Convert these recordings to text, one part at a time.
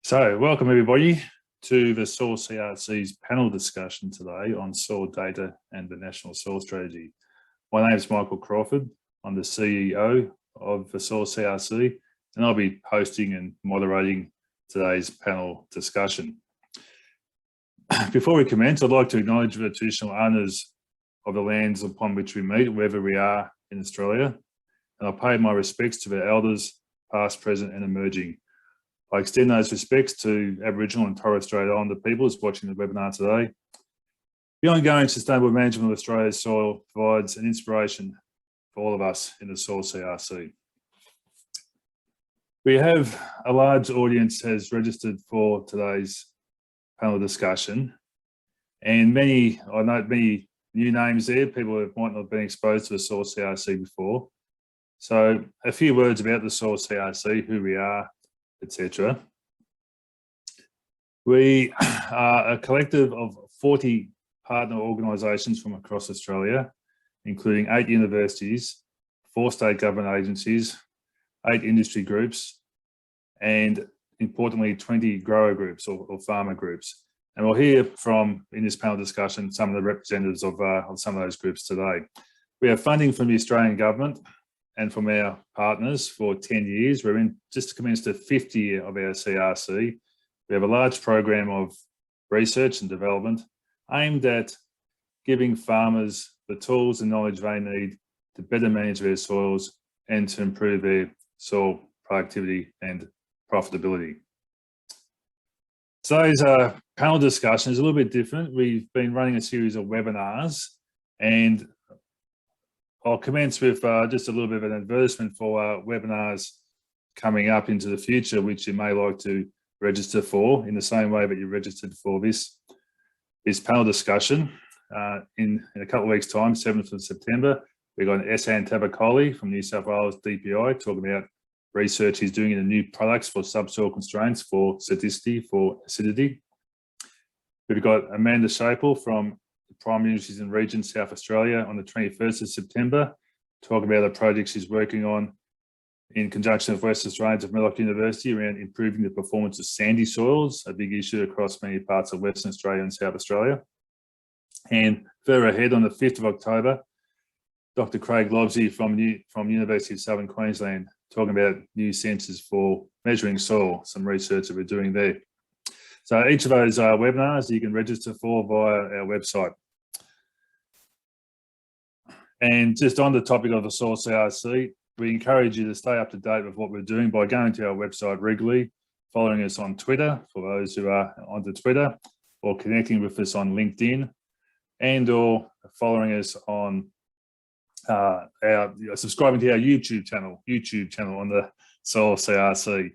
So, welcome everybody to the Soil CRC's panel discussion today on soil data and the National Soil Strategy. My name is Michael Crawford. I'm the CEO of the Soil CRC, and I'll be hosting and moderating today's panel discussion. Before we commence, I'd like to acknowledge the traditional owners of the lands upon which we meet, wherever we are in Australia, and I pay my respects to their elders, past, present, and emerging. I extend those respects to Aboriginal and Torres Strait Islander peoples watching the webinar today. The ongoing sustainable management of Australia's soil provides an inspiration for all of us in the Soil CRC. We have a large audience has registered for today's panel discussion, and I note many new names there, people who might not have been exposed to the Soil CRC before. So a few words about the Soil CRC, who we are, etc. We are a collective of 40 partner organisations from across Australia, including 8 universities, 4 state government agencies, 8 industry groups, and importantly, 20 grower groups or farmer groups. And we'll hear from, in this panel discussion, some of the representatives of some of those groups today. We have funding from the Australian government and from our partners for 10 years. We're in just commenced the 5th year of our CRC. We have a large program of research and development aimed at giving farmers the tools and knowledge they need to better manage their soils and to improve their soil productivity and profitability. Today's panel discussion is a little bit different. We've been running a series of webinars, and I'll commence with just a little bit of an advertisement for webinars coming up into the future, which you may like to register for in the same way that you registered for this panel discussion. In a couple of weeks' time, 7th of September, we've got Esan Tabakoli from New South Wales DPI talking about research he's doing in the new products for subsoil constraints for acidity. We've got Amanda Shapel from Prime Ministers in Region South Australia on the 21st of September, talk about the projects she's working on in conjunction with West Australians of Melbourne University around improving the performance of sandy soils, a big issue across many parts of Western Australia and South Australia. And further ahead on the 5th of October, Dr. Craig Lobsey from University of Southern Queensland, talking about new sensors for measuring soil, some research that we're doing there. So each of those webinars you can register for via our website. And just on the topic of the Soil CRC, we encourage you to stay up to date with what we're doing by going to our website regularly, following us on Twitter, for those who are onto Twitter, or connecting with us on LinkedIn, and or following us on subscribing to our YouTube channel on the Soil CRC.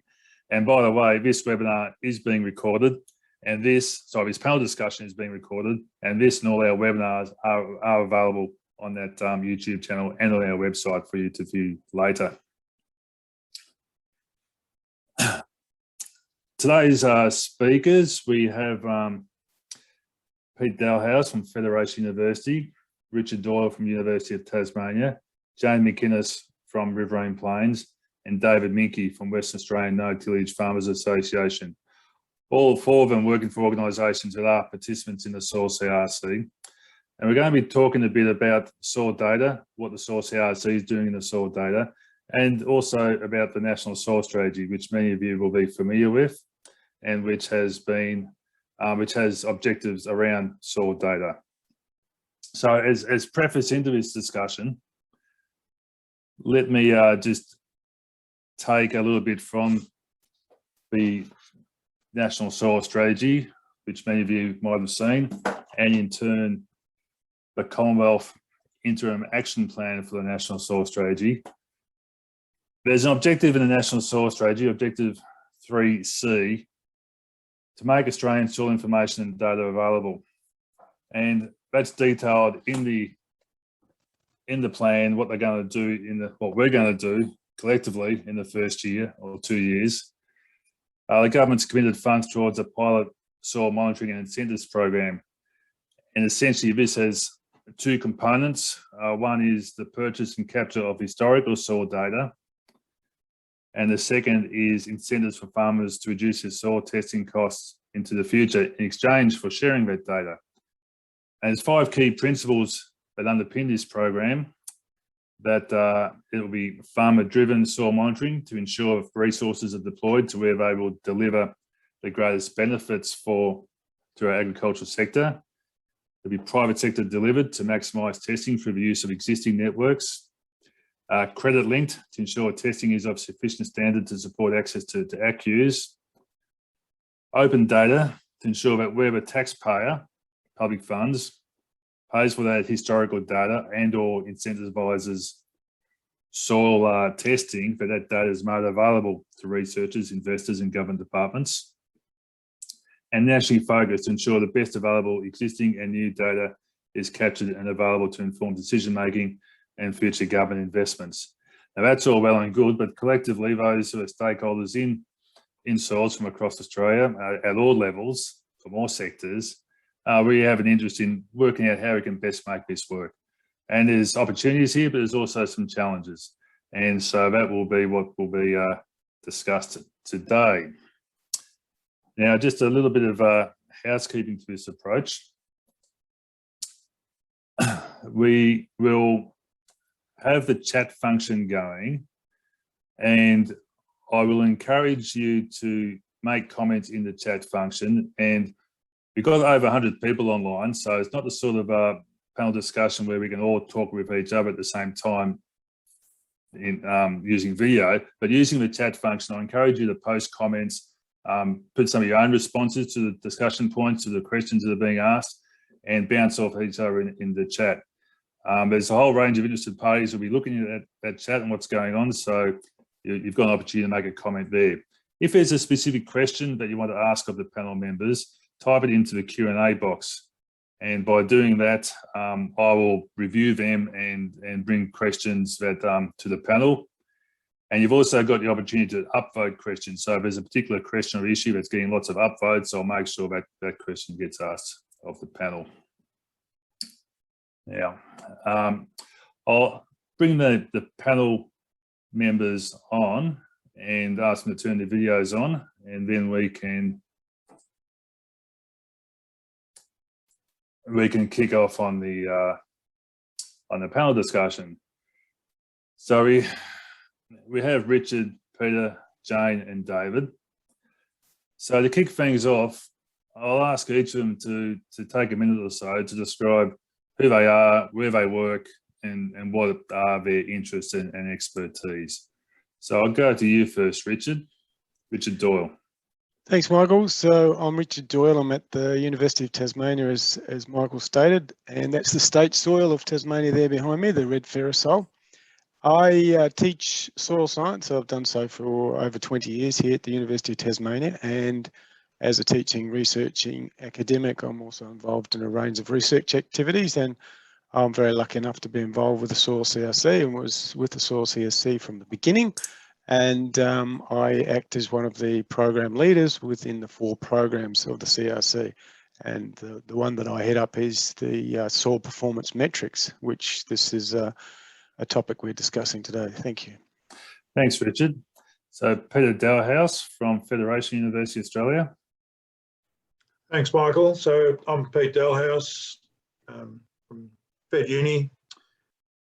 And by the way, this webinar is being recorded, and this panel discussion is being recorded, and this and all our webinars are available on that YouTube channel and on our website for you to view later. Today's speakers, we have Peter Dahlhaus from Federation University, Richard Doyle from University of Tasmania, Jane McInnes from Riverine Plains, and David Minkey from Western Australian No-Tillage Farmers Association. All 4 of them working for organisations that are participants in the Soil CRC. And we're going to be talking a bit about soil data, what the Soil CRC is doing in the soil data, and also about the National Soil Strategy, which many of you will be familiar with, and which has objectives around soil data. So as preface into this discussion, let me just take a little bit from the National Soil Strategy, which many of you might have seen, and in turn, the Commonwealth Interim Action Plan for the National Soil Strategy. There's an objective in the National Soil Strategy, Objective 3C, to make Australian soil information and data available. And that's detailed in the plan, what they're going to do what we're going to do collectively in the first year or 2 years. The government's committed funds towards a pilot soil monitoring and incentives program. And essentially this has 2 components. One is the purchase and capture of historical soil data, And the second is incentives for farmers to reduce their soil testing costs into the future in exchange for sharing that data. And there's 5 key principles that underpin this program. That it will be farmer-driven soil monitoring to ensure resources are deployed to where they will deliver the greatest benefits to our agricultural sector. There'll be private sector delivered to maximise testing through the use of existing networks. Credit linked to ensure testing is of sufficient standard to support access to ACCUs. Open data to ensure that wherever taxpayer, public funds, pays for that historical data and or incentivises soil testing, that data is made available to researchers, investors and government departments. And nationally focused to ensure the best available existing and new data is captured and available to inform decision making and future government investments. Now that's all well and good, but collectively those who are stakeholders in soils from across Australia at all levels, from all sectors, we have an interest in working out how we can best make this work. And there's opportunities here, but there's also some challenges. And so that will be what will be discussed today. Now, just a little bit of housekeeping to this approach. We will have the chat function going, and I will encourage you to make comments in the chat function. And we've got over 100 people online, so it's not the sort of panel discussion where we can all talk with each other at the same time in using video, but using the chat function, I encourage you to post comments, put some of your own responses to the discussion points, to the questions that are being asked, and bounce off each other in the chat. There's a whole range of interested parties who'll be looking at that chat and what's going on, so you've got an opportunity to make a comment there. If there's a specific question that you want to ask of the panel members, type it into the Q&A box. And by doing that, I will review them and bring questions that to the panel. And you've also got the opportunity to upvote questions. So if there's a particular question or issue that's getting lots of upvotes, I'll make sure that that question gets asked of the panel. Now, I'll bring the panel members on and ask them to turn their videos on, and then we can kick off on the panel discussion. So we have Richard, Peter, Jane and David. So to kick things off, I'll ask each of them to take a minute or so to describe who they are, where they work, and what are their interests and expertise. So I'll go to you first, Richard. Richard Doyle. Thanks, Michael. So I'm Richard Doyle. I'm at the University of Tasmania, as Michael stated, and that's the state soil of Tasmania there behind me, the red ferrosol. I teach soil science. I've done so for over 20 years here at the University of Tasmania, and as a teaching, researching academic, I'm also involved in a range of research activities, and I'm very lucky enough to be involved with the Soil CRC and was with the Soil CRC from the beginning. And I act as one of the program leaders within the 4 programs of the CRC. And the one that I head up is the soil performance metrics, which this is a topic we're discussing today. Thank you. Thanks, Richard. So Peter Dahlhaus from Federation University Australia. Thanks, Michael. So I'm Pete Dahlhaus from Fed Uni.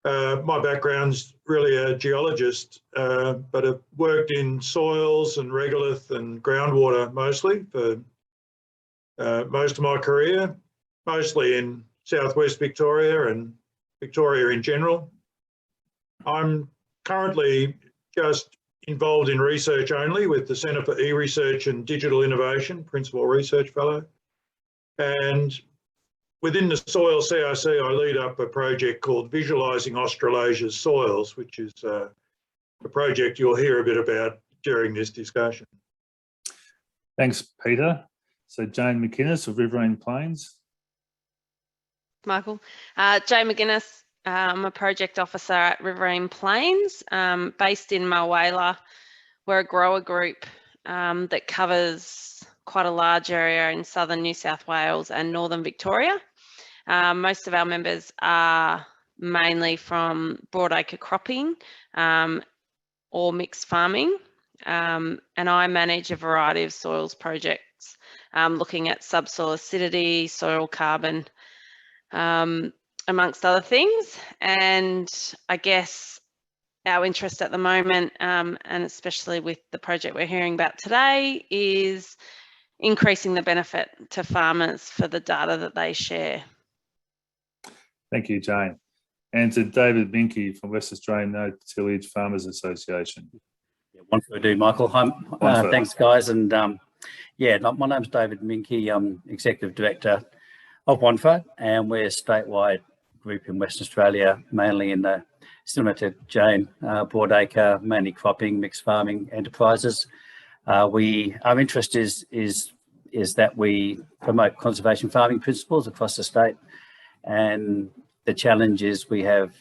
My background's really a geologist, but I've worked in soils and regolith and groundwater mostly for most of my career, mostly in southwest Victoria and Victoria in general. I'm currently just involved in research only with the Centre for E-Research and Digital Innovation, Principal Research Fellow. And within the Soil CRC, I lead up a project called Visualising Australasia's Soils, which is a project you'll hear a bit about during this discussion. Thanks, Peter. So Jane McInnes of Riverine Plains. Michael. Jane McInnes, I'm a project officer at Riverine Plains, based in Mulwala. We're a grower group that covers quite a large area in southern New South Wales and northern Victoria. Most of our members are mainly from broadacre cropping or mixed farming. and I manage a variety of soils projects, looking at subsoil acidity, soil carbon, amongst other things. And I guess our interest at the moment, and especially with the project we're hearing about today, is increasing the benefit to farmers for the data that they share. Thank you, Jane. And to David Minkey from West Australian No-Tillage Farmers Association. Yeah, one for do, Michael. Thanks, guys. And yeah, my name's David Minkey. I'm Executive Director of WANFA, and we're a statewide group in Western Australia, mainly in the, similar to Jane, broadacre, mainly cropping, mixed farming enterprises. Our interest is that we promote conservation farming principles across the state, and the challenge is we have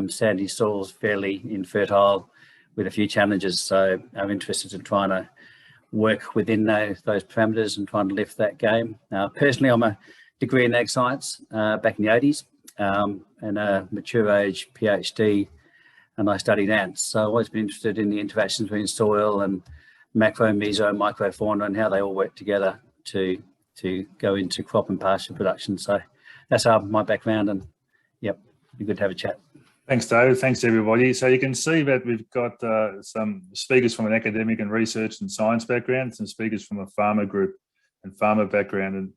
sandy soils, fairly infertile, with a few challenges. So I'm interested in trying to work within those parameters and trying to lift that game. Personally, I'm a degree in ag science back in the 80s, and a mature age PhD, and I studied ants. So I've always been interested in the interactions between soil and macro, meso, microfauna, and how they all work together to go into crop and pasture production. So that's my background, and yep, be good to have a chat. Thanks, David. Thanks, everybody. So you can see that we've got some speakers from an academic and research and science background, some speakers from a farmer group and farmer background.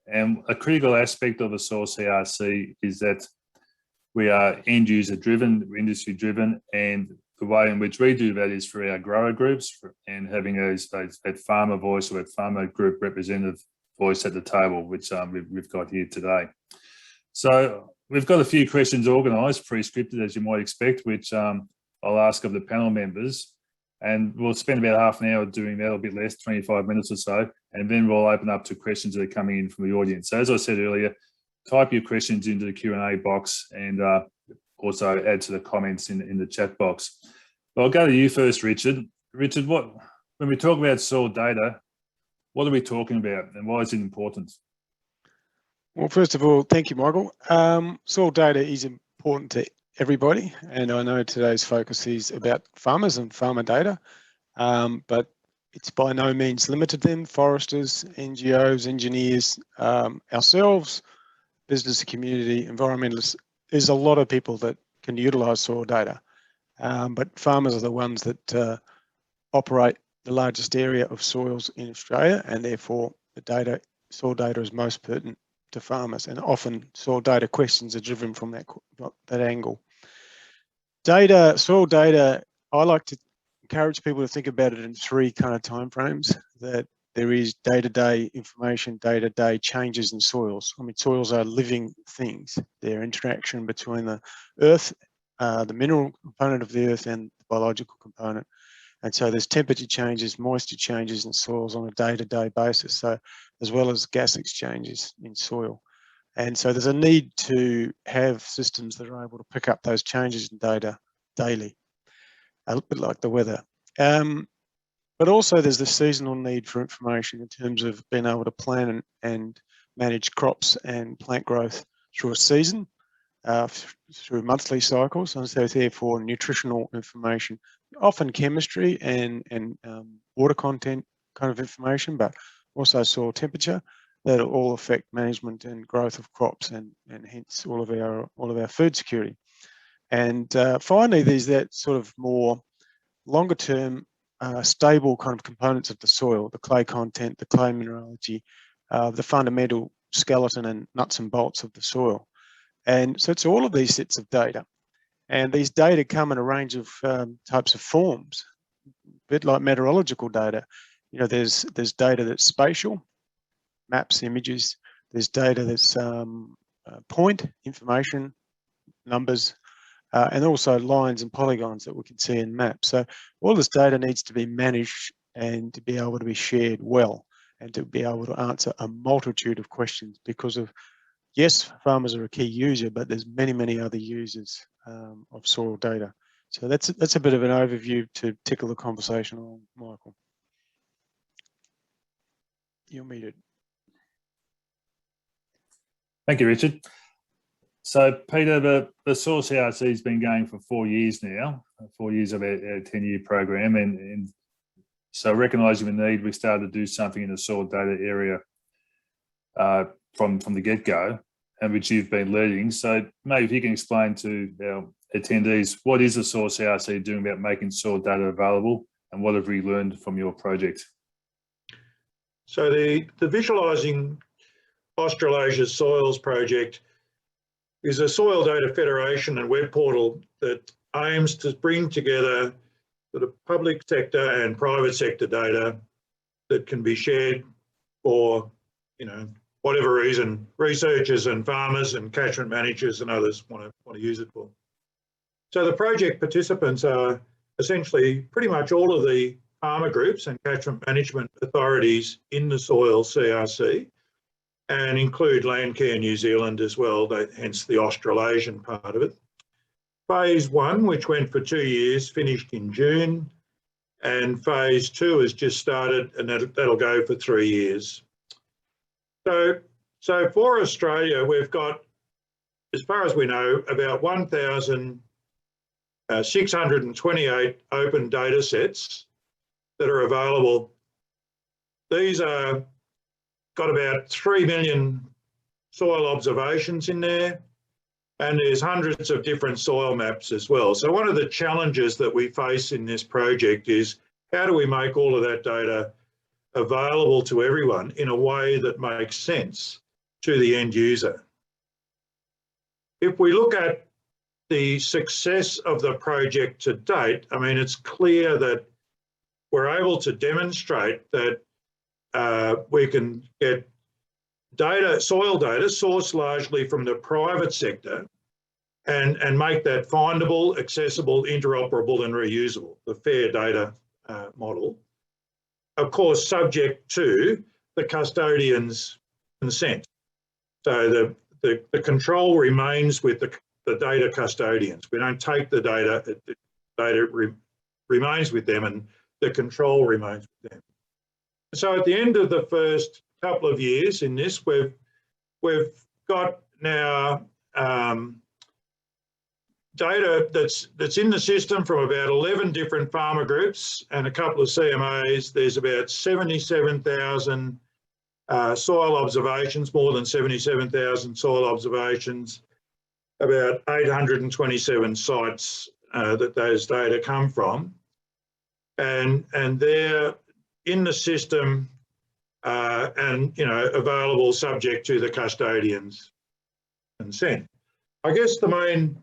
And a critical aspect of the Soil CRC is that we are end user driven, industry driven, and the way in which we do that is through our grower groups and having that farmer voice or that farmer group representative voice at the table, which we've got here today. So we've got a few questions organised, pre-scripted, as you might expect, which I'll ask of the panel members. And we'll spend about half an hour doing that, a bit less, 25 minutes or so. And then we'll open up to questions that are coming in from the audience. So as I said earlier, type your questions into the Q&A box and also add to the comments in the chat box. But I'll go to you first, Richard. Richard, when we talk about soil data, what are we talking about and why is it important? Well, first of all, thank you, Michael. Soil data is important to everybody, and I know today's focus is about farmers and farmer data, but it's by no means limited to them. Foresters, NGOs, engineers, ourselves, business and community, environmentalists, there's a lot of people that can utilise soil data, but farmers are the ones that operate the largest area of soils in Australia, and therefore the soil data is most pertinent to farmers, and often soil data questions are driven from that angle. Soil data, I like to encourage people to think about it in three kind of timeframes. That there is day-to-day information, day-to-day changes in soils. I mean, soils are living things. They're interaction between the earth, the mineral component of the earth, and the biological component. And so there's temperature changes, moisture changes in soils on a day-to-day basis, so as well as gas exchanges in soil. And so there's a need to have systems that are able to pick up those changes in data daily, a bit like the weather. But also there's the seasonal need for information in terms of being able to plan and manage crops and plant growth through a season, through monthly cycles, and so therefore nutritional information, often chemistry and water content kind of information, but also soil temperature, that'll all affect management and growth of crops and hence all of our food security. And finally, there's that sort of more longer term stable kind of components of the soil, the clay content, the clay mineralogy, the fundamental skeleton and nuts and bolts of the soil. And so it's all of these sets of data. And these data come in a range of types of forms, a bit like meteorological data. You know, there's data that's spatial, maps, images. There's data that's point, information, numbers, and also lines and polygons that we can see in maps. So all this data needs to be managed and to be able to be shared well and to be able to answer a multitude of questions because of, yes, farmers are a key user, but there's many, many other users of soil data. So that's a bit of an overview to tickle the conversation on, Michael. You're muted. Thank you, Richard. So, Peter, the Soil CRC has been going for 4 years now, 4 years of our 10-year program, and So recognising the need, we started to do something in the soil data area from the get-go, and which you've been leading. So maybe if you can explain to our attendees, what is the Soil CRC doing about making soil data available, and what have we learned from your project? So the Visualising Australasia Soils project is a soil data federation and web portal that aims to bring together the public sector and private sector data that can be shared for, whatever reason, researchers and farmers and catchment managers and others want to use it for. So the project participants are essentially pretty much all of the farmer groups and catchment management authorities in the Soil CRC, and include Landcare New Zealand as well, hence the Australasian part of it. Phase 1, which went for 2 years, finished in June, and phase 2 has just started, and that'll go for 3 years. So for Australia, we've got, as far as we know, about 1,628 open data sets that are available. These are got about 3 million soil observations in there, and there's hundreds of different soil maps as well. So one of the challenges that we face in this project is, how do we make all of that data available to everyone in a way that makes sense to the end user? If we look at the success of the project to date, I mean, it's clear that we're able to demonstrate that we can get data, soil data sourced largely from the private sector, and make that findable, accessible, interoperable and reusable, the FAIR data model. Of course, subject to the custodian's consent. So the control remains with the data custodians. We don't take the data, the data remains with them, and the control remains with them. So at the end of the first couple of years in this, we've got now data that's in the system from about 11 different farmer groups and a couple of CMAs. There's about 77,000 soil observations, more than 77,000 soil observations, about 827 sites that those data come from, and they're in the system and available subject to the custodian's consent. I guess the main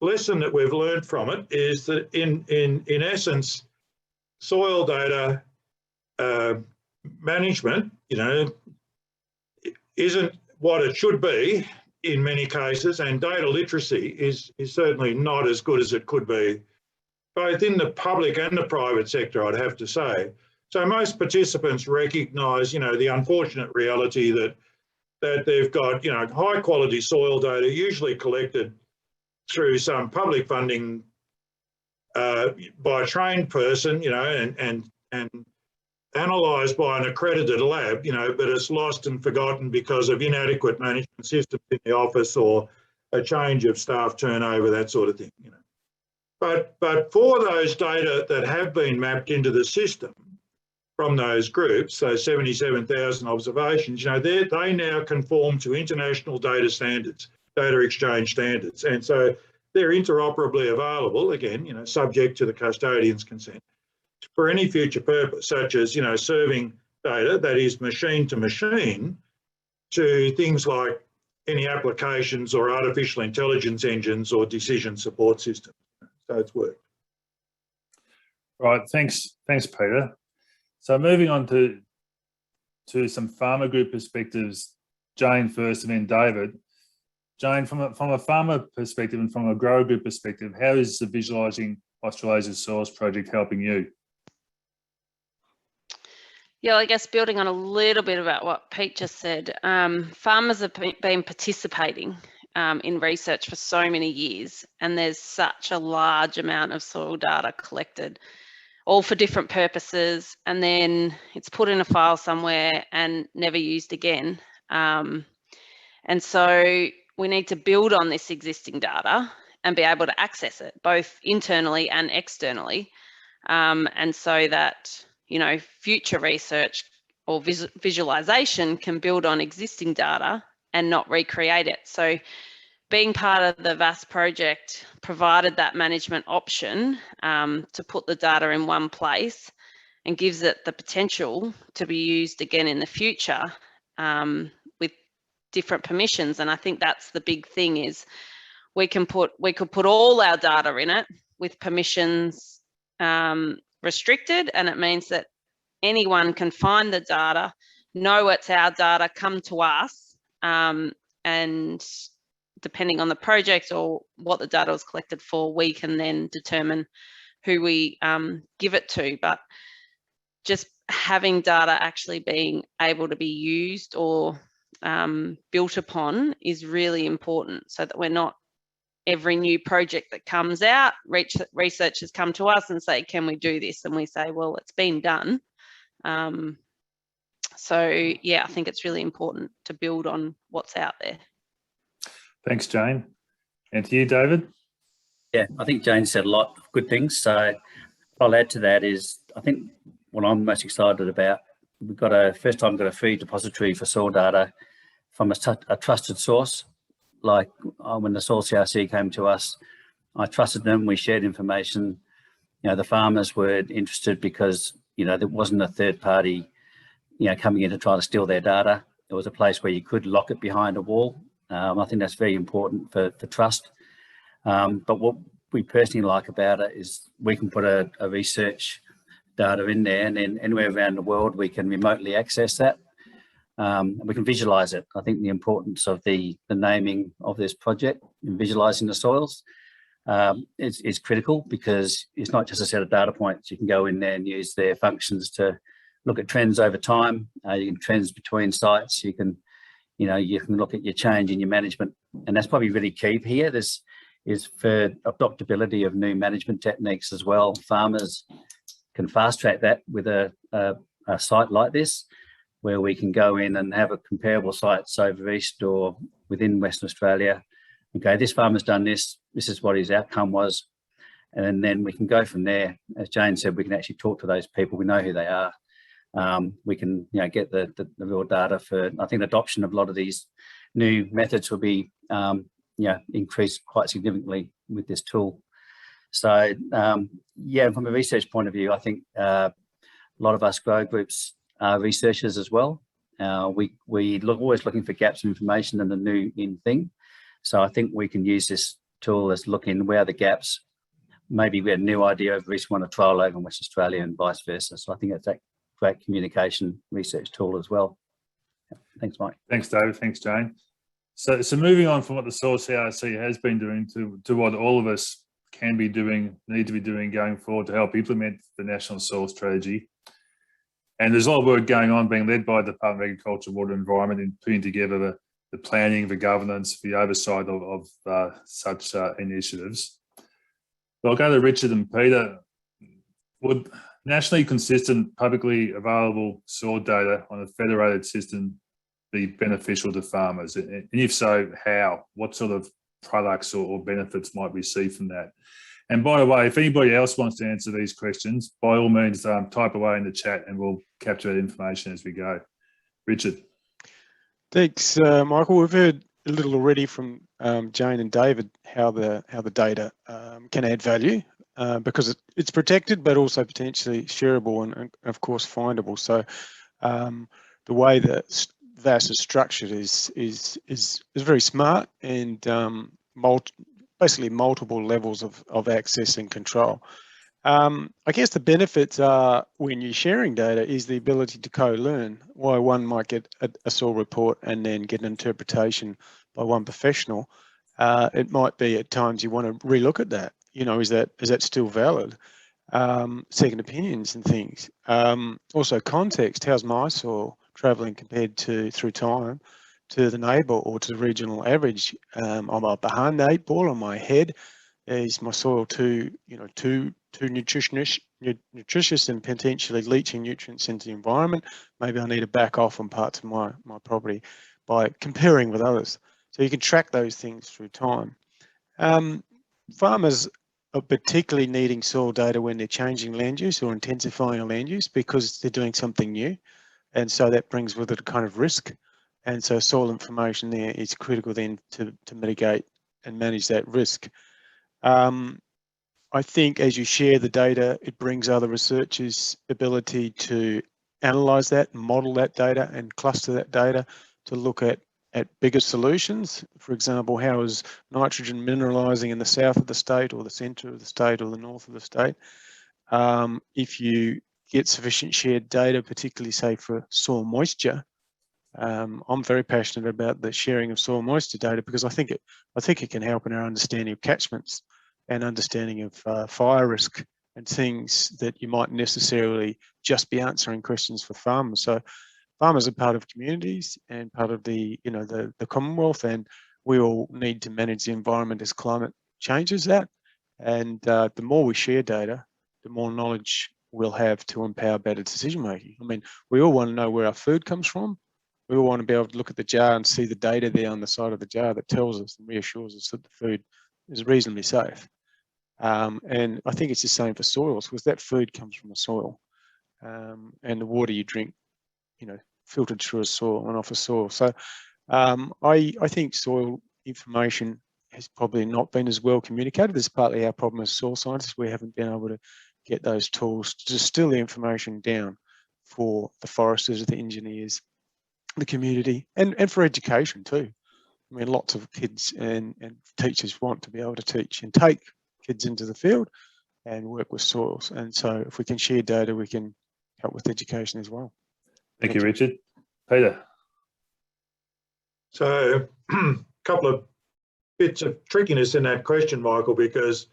lesson that we've learned from it is that in essence, soil data management, isn't what it should be in many cases, and data literacy is certainly not as good as it could be, both in the public and the private sector, I'd have to say. So most participants recognise, the unfortunate reality that they've got, high quality soil data, usually collected through some public funding by a trained person, and analysed by an accredited lab, but it's lost and forgotten because of inadequate management systems in the office or a change of staff turnover, that sort of thing, But for those data that have been mapped into the system from those groups, those 77,000 observations, they now conform to international data standards, data exchange standards. And so they're interoperably available, again, subject to the custodian's consent, for any future purpose, such as, serving data that is machine to machine to things like any applications or artificial intelligence engines or decision support systems. So it's worked. Right, thanks, Peter. So moving on to some farmer group perspectives, Jane first and then David. Jane, from a farmer perspective and from a grower group perspective, how is the Visualising Australasia Soils project helping you? Yeah, I guess building on a little bit about what Pete just said, farmers have been participating in research for so many years, and there's such a large amount of soil data collected, all for different purposes, and then it's put in a file somewhere and never used again. And so we need to build on this existing data and be able to access it both internally and externally, and so that, you know, future research or visualization can build on existing data and not recreate it. So being part of the VAS project provided that management option to put the data in one place and gives it the potential to be used again in the future with different permissions. And I think that's the big thing, is we could put all our data in it with permissions restricted, and it means that anyone can find the data, know it's our data, come to us, and depending on the project or what the data was collected for, we can then determine who we give it to. But just having data actually being able to be used or built upon is really important, so that we're not, every new project that comes out, researchers come to us and say, can we do this? And we say, well, it's been done. So yeah, I think it's really important to build on what's out there. Thanks, Jane. And to you, David? Yeah, I think Jane said a lot of good things. So I'll add to that is, I think what I'm most excited about, we've got a free depository for soil data from a trusted source. Like when the Soil Crc came to us, I trusted them. We shared information. You know, the farmers were interested because, you know, there wasn't a third party, you know, coming in to try to steal their data. It was a place where you could lock it behind a wall. I think that's very important for trust. But what we personally like about it is we can put a research data in there, and then anywhere around the world we can remotely access that. We can visualize it. I think the importance of the naming of this project and visualizing the soils is critical, because it's not just a set of data points. You can go in there and use their functions to look at trends over time. You can trends between sites. You can look at your change in your management, and that's probably really key here. This is for adoptability of new management techniques as well. Farmers can fast track that with a site like this, where we can go in and have a comparable sites over east or within Western Australia. Okay, this farmer's done this. This is what his outcome was, and then we can go from there. As Jane said, we can actually talk to those people. We know who they are. We can, you know, get the real data for. I think adoption of a lot of these new methods will be, increased quite significantly with this tool. So, yeah, from a research point of view, I think a lot of us grow groups are researchers as well. We always looking for gaps in information and the new in thing. So I think we can use this tool as looking where are the gaps. Maybe we had a new idea over East, want a trial over in Western Australia and vice versa. So I think it's a great communication research tool as well. Thanks, Mike. Thanks, David. Thanks, Jane. So moving on from what the Soil Crc has been doing to what all of us can be doing, need to be doing going forward to help implement the National Soil Strategy. And there's a lot of work going on being led by the Department of Agriculture, Water and Environment in putting together the planning, the governance, the oversight of such initiatives. So I'll go to Richard and Peter. Would nationally consistent, publicly available soil data on a federated system be beneficial to farmers? And if so, how? What sort of products or benefits might we see from that? And by the way, if anybody else wants to answer these questions, by all means, type away in the chat and we'll capture that information as we go. Richard. Thanks, Michael. We've heard a little already from Jane and David how the data can add value because it's protected, but also potentially shareable and of course findable. So the way that VAS is structured is very smart and basically multiple levels of access and control. I guess the benefits are when you're sharing data is the ability to co-learn. Why one might get a soil report and then get an interpretation by one professional. It might be at times you want to relook at that. You know, is that still valid? Second opinions and things. Also context. How's my soil traveling compared to through time to the neighbour or to the regional average? Am I behind the 8 ball? Am I ahead? Is my soil too nutritious and potentially leaching nutrients into the environment? Maybe I need to back off on parts of my property by comparing with others. So you can track those things through time. Farmers particularly needing soil data when they're changing land use or intensifying a land use because they're doing something new. And so that brings with it a kind of risk. And so soil information there is critical then to mitigate and manage that risk. I think as you share the data, it brings other researchers' ability to analyse that, model that data and cluster that data to look at bigger solutions. For example, how is nitrogen mineralising in the south of the state or the centre of the state or the north of the state? If you get sufficient shared data, particularly say for soil moisture, I'm very passionate about the sharing of soil moisture data because I think it can help in our understanding of catchments and understanding of fire risk and things that you might necessarily just be answering questions for farmers. So farmers are part of communities and part of the Commonwealth, and we all need to manage the environment as climate changes that. And the more we share data, the more knowledge we'll have to empower better decision making. I mean, we all want to know where our food comes from. We all want to be able to look at the jar and see the data there on the side of the jar that tells us and reassures us that the food is reasonably safe. And I think it's the same for soils, because that food comes from the soil, and the water you drink, filtered through a soil and off a soil. So I think soil information has probably not been as well communicated. This is partly our problem as soil scientists. We haven't been able to get those tools to distill the information down for the foresters, the engineers, the community, and for education too. I mean, lots of kids and teachers want to be able to teach and take kids into the field and work with soils. And so if we can share data, we can help with education as well. Thank you, Richard. Peter. So a couple of bits of trickiness in that question, Michael, because,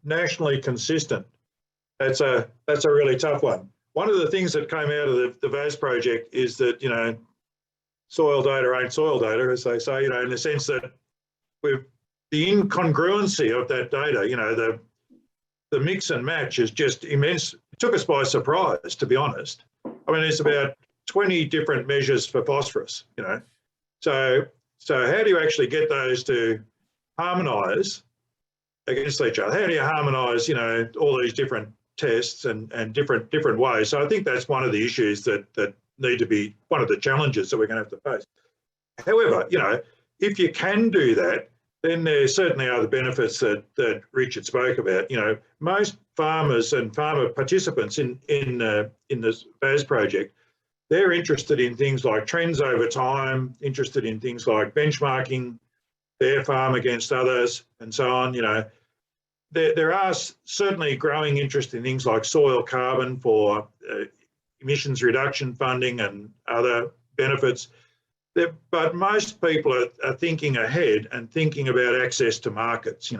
nationally consistent, that's a really tough one. One of the things that came out of the VAS project is that, soil data ain't soil data, as they say, in the sense that the incongruency of that data, the mix and match is just immense. It took us by surprise, to be honest. I mean, there's about 20 different measures for phosphorus, So how do you actually get those to harmonise against each other? How do you harmonise, all these different tests and different ways? So I think that's one of the issues that need to be one of the challenges that we're going to have to face. However, if you can do that, then there certainly are the benefits that Richard spoke about. Most farmers and farmer participants in this VAS project, they're interested in things like trends over time, interested in things like benchmarking their farm against others, and so on. There are certainly growing interest in things like soil carbon for emissions reduction funding and other benefits. But most people are thinking ahead and thinking about access to markets,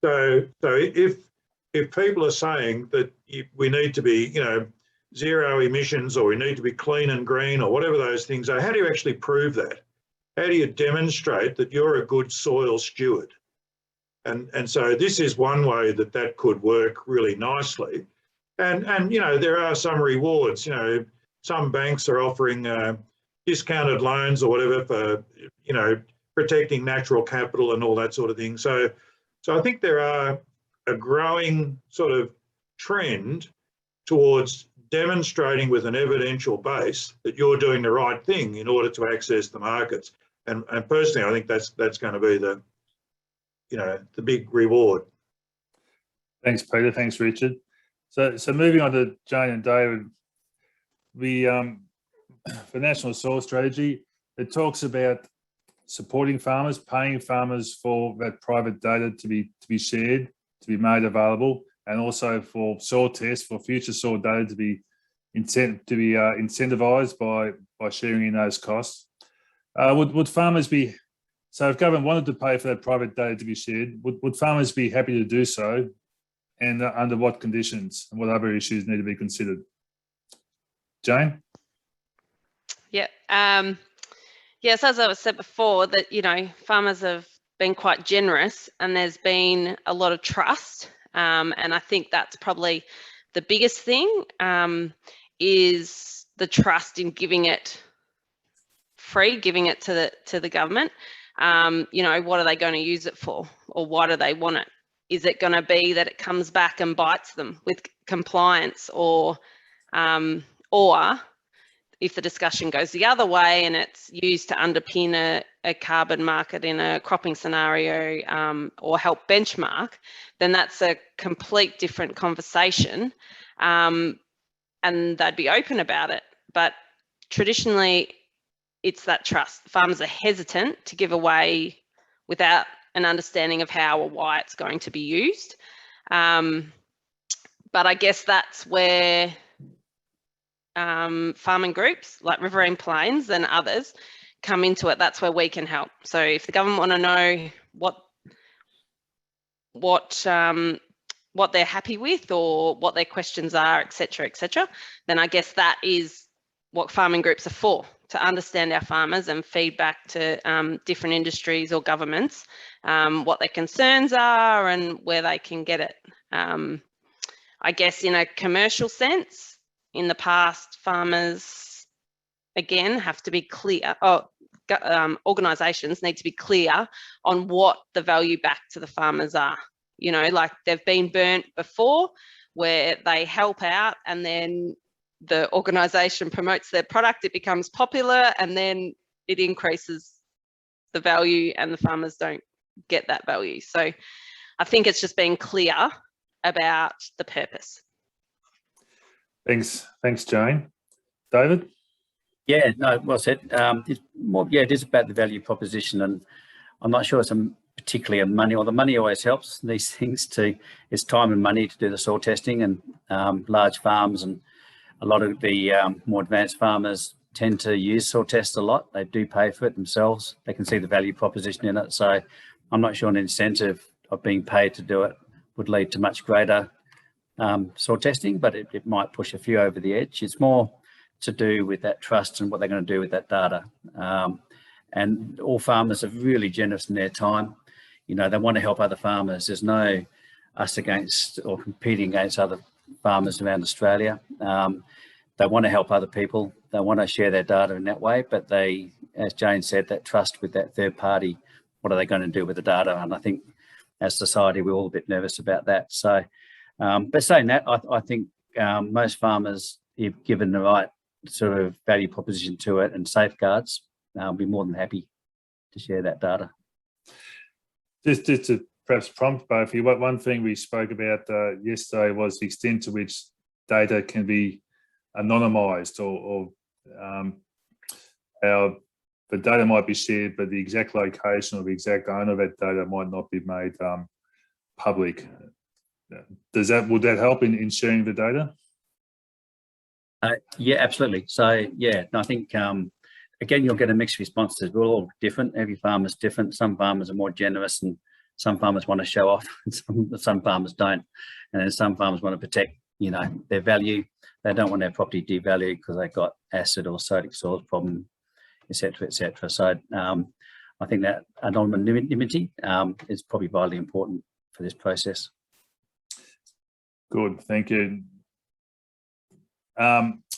So if people are saying that we need to be, zero emissions, or we need to be clean and green, or whatever those things are, how do you actually prove that? How do you demonstrate that you're a good soil steward? And so this is one way that could work really nicely. And there are some rewards. Some banks are offering discounted loans or whatever for, protecting natural capital and all that sort of thing. So I think there are a growing sort of trend towards demonstrating with an evidential base that you're doing the right thing in order to access the markets. And personally, I think that's going to be the big reward. Thanks, Peter. Thanks, Richard. So moving on to Jane and David, we for National Soil Strategy, it talks about supporting farmers, paying farmers for that private data to be shared, to be made available, and also for soil tests, for future soil data to be incentivised by sharing in those costs. Would farmers be, so if government wanted to pay for that private data to be shared, would farmers be happy to do so, and under what conditions, and what other issues need to be considered? Jane? Yeah. Yes, as I said before, that farmers have been quite generous, and there's been a lot of trust, and I think that's probably the biggest thing, is the trust in giving it free, giving it to the government. You know, what are they going to use it for, or why do they want it? Is it going to be that it comes back and bites them with compliance, or if the discussion goes the other way and it's used to underpin a carbon market in a cropping scenario, or help benchmark, then that's a complete different conversation, and they'd be open about it. But traditionally, it's that trust. Farmers are hesitant to give away without an understanding of how or why it's going to be used. But I guess that's where farming groups like Riverine Plains and others come into it. That's where we can help. So if the government want to know what they're happy with, or what their questions are, etc., then I guess that is what farming groups are for, to understand our farmers and feedback to different industries or governments what their concerns are and where they can get it. I guess in a commercial sense, in the past, farmers, again, have to be clear, organisations need to be clear on what the value back to the farmers are. You know, like they've been burnt before, where they help out and then the organisation promotes their product, it becomes popular, and then it increases the value and the farmers don't get that value. So I think it's just being clear about the purpose. Thanks, Jane. David? Yeah, no, well said. It's more, yeah, it is about the value proposition, and I'm not sure it's particularly a money, or the money always helps these things it's time and money to do the soil testing, and large farms and a lot of the more advanced farmers tend to use soil tests a lot. They do pay for it themselves. They can see the value proposition in it. So I'm not sure an incentive of being paid to do it would lead to much greater soil testing, but it might push a few over the edge. It's more to do with that trust and what they're going to do with that data. And all farmers are really generous in their time. You know, they want to help other farmers. There's no us against or competing against other farmers around Australia. They want to help other people. They want to share their data in that way, but they, as Jane said, that trust with that third party, what are they going to do with the data? And I think as society, we're all a bit nervous about that. So, but saying that, I think most farmers, if given the right sort of value proposition to it and safeguards, will be more than happy to share that data. Just to perhaps prompt both of you, one thing we spoke about yesterday was the extent to which data can be anonymised, or how the data might be shared, but the exact location or the exact owner of that data might not be made public. Would that help in sharing the data? Yeah, absolutely. So yeah, I think again, you'll get a mixed responses. We're all different. Every farmer's different. Some farmers are more generous, and some farmers want to show off, and some farmers don't. And then some farmers want to protect, you know, their value. They don't want their property devalued because they've got acid or sodic soils problem, etc., etc. So I think that anonymity is probably vitally important for this process. Good, thank you.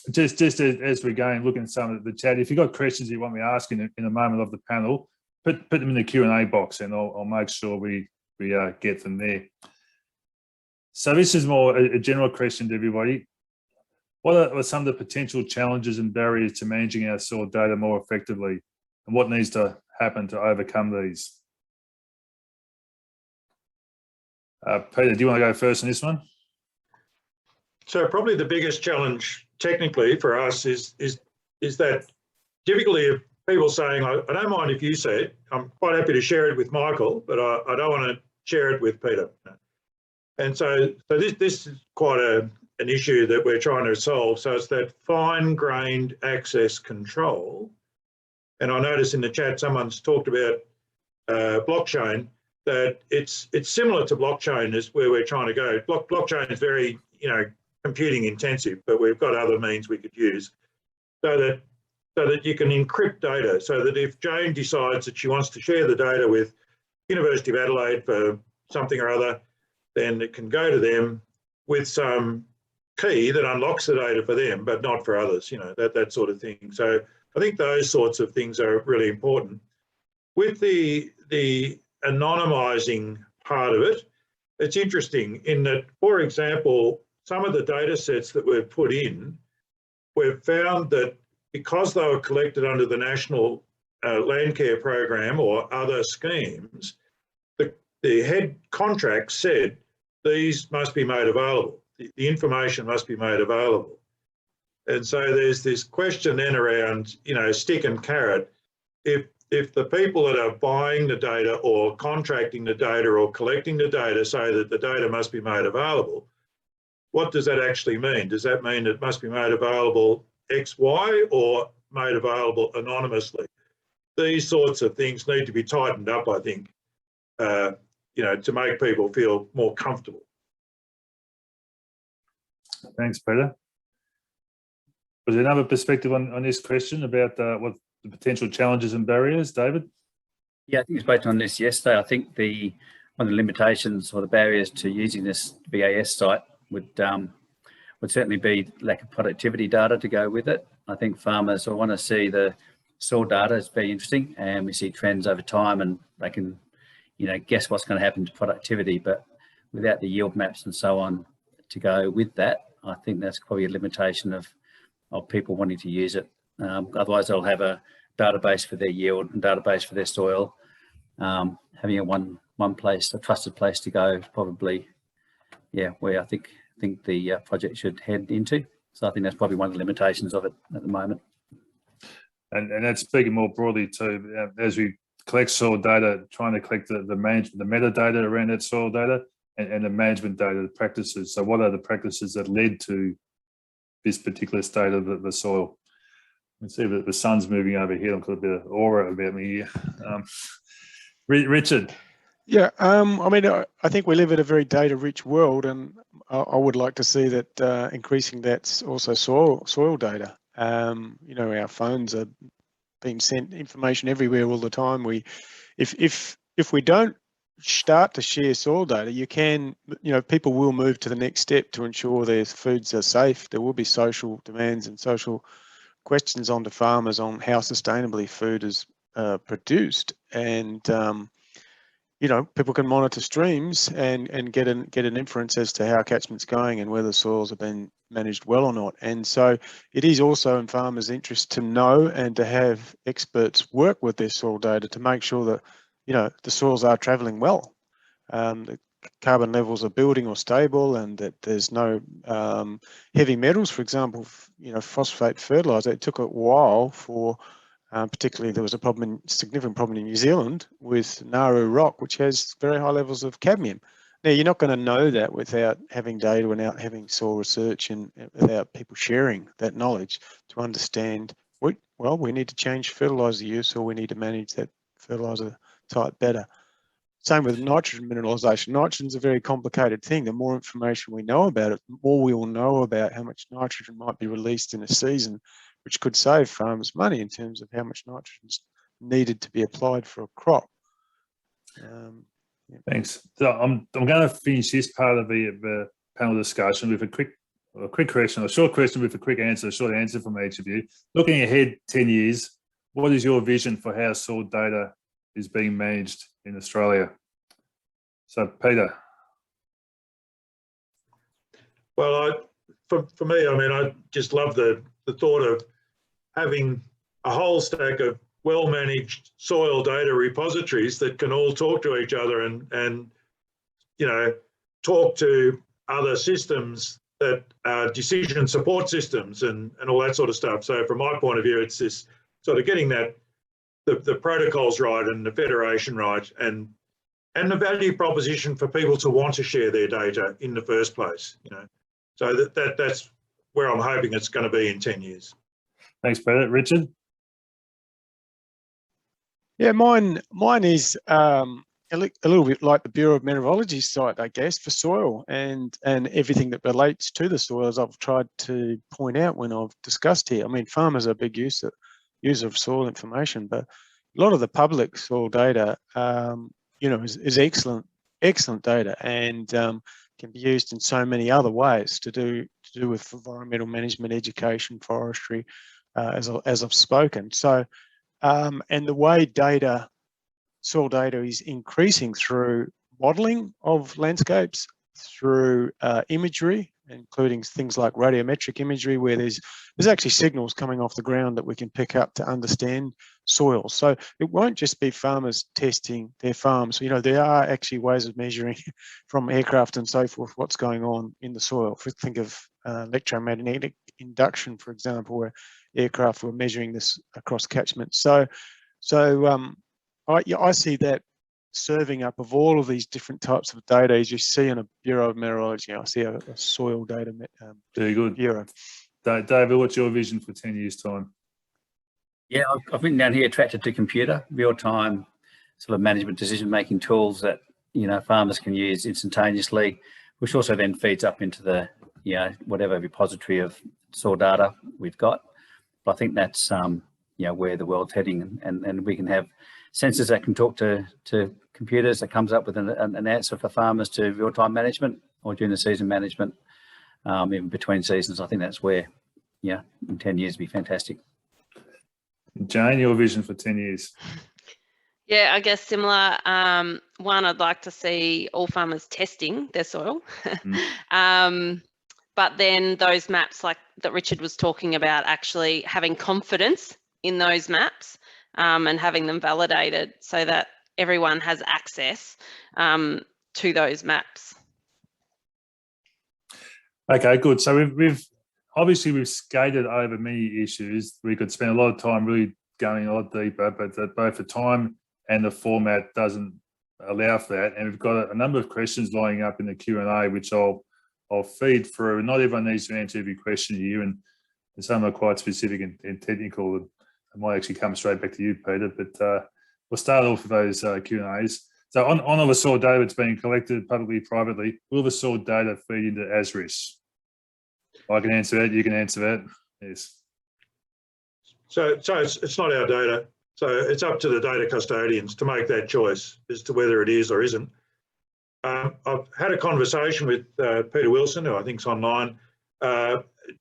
Just as we're going, looking at some of the chat, if you've got questions you want me to ask in a moment of the panel, put them in the Q&A box, and I'll make sure we get them there. So this is more a general question to everybody. What are some of the potential challenges and barriers to managing our soil data more effectively, and what needs to happen to overcome these? Peter, do you want to go first on this one? So probably the biggest challenge technically for us is that difficulty of people saying, I don't mind if you say it, I'm quite happy to share it with Michael, but I don't want to share it with Peter. And so this is quite an issue that we're trying to solve. So it's that fine-grained access control. And I noticed in the chat someone's talked about blockchain, that it's similar to blockchain is where we're trying to go. Blockchain is very, you know, computing intensive, but we've got other means we could use so that you can encrypt data, so that if Jane decides that she wants to share the data with University of Adelaide for something or other, then it can go to them with some key that unlocks the data for them, but not for others, you know, that sort of thing. So I think those sorts of things are really important. with the anonymising part of it, it's interesting in that, for example, some of the data sets that we've put in, we've found that because they were collected under the National Land Care Program or other schemes, the head contract said these must be made available. The information must be made available. And so there's this question then around, you know, stick and carrot. If the people that are buying the data or contracting the data or collecting the data say that the data must be made available, what does that actually mean? Does that mean it must be made available X, Y, or made available anonymously? These sorts of things need to be tightened up, I think, you know, to make people feel more comfortable. Thanks, Peter. Was there another perspective on this question about what the potential challenges and barriers, David? Yeah, I think it's based on this yesterday. I think one of the limitations or the barriers to using this VAS site would certainly be lack of productivity data to go with it. I think farmers will want to see the soil data. It's very interesting, and we see trends over time, and they can, you know, guess what's going to happen to productivity. But without the yield maps and so on to go with that, I think that's probably a limitation of people wanting to use it. Otherwise, they'll have a database for their yield and database for their soil. Having a one place, a trusted place to go, is probably, yeah, where I think the project should head into. So I think that's probably one of the limitations of it at the moment. And that's speaking more broadly too, as we collect soil data, trying to collect the metadata around that soil data and the management data, the practices. So what are the practices that led to this particular state of the soil? You can see that the sun's moving over here. I've got a bit of aura about me here. Richard. Yeah, I mean, I think we live in a very data-rich world, and I would like to see that increasing that's also soil data. You know, our phones are being sent information everywhere all the time. If we don't start to share soil data, you know, people will move to the next step to ensure their foods are safe. There will be social demands and social questions onto farmers on how sustainably food is produced, and you know, people can monitor streams and get an inference as to how catchment's going and whether soils have been managed well or not. And so it is also in farmers' interest to know and to have experts work with their soil data to make sure that, you know, the soils are travelling well, the carbon levels are building or stable, and that there's no heavy metals, for example, you know, phosphate fertiliser. It took a while for particularly there was a significant problem in New Zealand with Nauru rock, which has very high levels of cadmium. Now, you're not going to know that without having data, without having soil research, and without people sharing that knowledge to understand, well, we need to change fertiliser use, or we need to manage that fertiliser type better. Same with nitrogen mineralisation. Nitrogen's a very complicated thing. The more information we know about it, the more we will know about how much nitrogen might be released in a season, which could save farmers money in terms of how much nitrogen is needed to be applied for a crop. Yeah. Thanks. So I'm going to finish this part of the panel discussion with a quick question, a short question with a quick answer, a short answer from each of you. Looking ahead 10 years, what is your vision for how soil data is being managed in Australia? So, Peter. Well, for me, I mean, I just love the thought of having a whole stack of well-managed soil data repositories that can all talk to each other and you know, talk to other systems that are decision support systems and all that sort of stuff. So from my point of view, it's this sort of getting that the protocols right and the federation right and the value proposition for people to want to share their data in the first place, you know. So that's where I'm hoping it's going to be in 10 years. Thanks, Peter. Richard? Yeah, mine is a little bit like the Bureau of Mineralogy site, I guess, for soil and everything that relates to the soil, as I've tried to point out when I've discussed here. I mean, farmers are a big user of soil information, but a lot of the public soil data, you know, is excellent data and can be used in so many other ways to do with environmental management, education, forestry, as I've spoken. So, and the way data soil data is increasing through modelling of landscapes, through imagery, including things like radiometric imagery, where there's actually signals coming off the ground that we can pick up to understand soil. So it won't just be farmers testing their farms. You know, there are actually ways of measuring from aircraft and so forth what's going on in the soil. If we think of electromagnetic induction, for example, where aircraft were measuring this across catchments. I see that serving up of all of these different types of data as you see in a Bureau of Mineralogy. I see a soil data Very good. bureau. David, what's your vision for 10 years' time? Yeah, I've been down here attracted to computer, real-time sort of management decision-making tools that, you know, farmers can use instantaneously, which also then feeds up into the, you know, whatever repository of soil data we've got. But I think that's, you know, where the world's heading, and we can have sensors that can talk to computers that comes up with an answer for farmers to real-time management or during the season management, even between seasons. I think that's where, yeah, in 10 years be fantastic. Jane, your vision for 10 years? Yeah, I guess similar. One, I'd like to see all farmers testing their soil. But then those maps like that Richard was talking about, actually having confidence in those maps and having them validated so that everyone has access to those maps. Okay, good. So we've obviously skated over many issues. We could spend a lot of time really going a lot deeper, but both the time and the format doesn't allow for that. And we've got a number of questions lining up in the Q&A, which I'll feed through. Not everyone needs to answer every question here, and some are quite specific and technical. I might actually come straight back to you, Peter, but we'll start off with those Q&As. So on all the soil data that's being collected publicly, privately, will the soil data feed into ASRIS? I can answer that, you can answer that, yes. So it's not our data. So it's up to the data custodians to make that choice as to whether it is or isn't. I've had a conversation with Peter Wilson, who I think is online,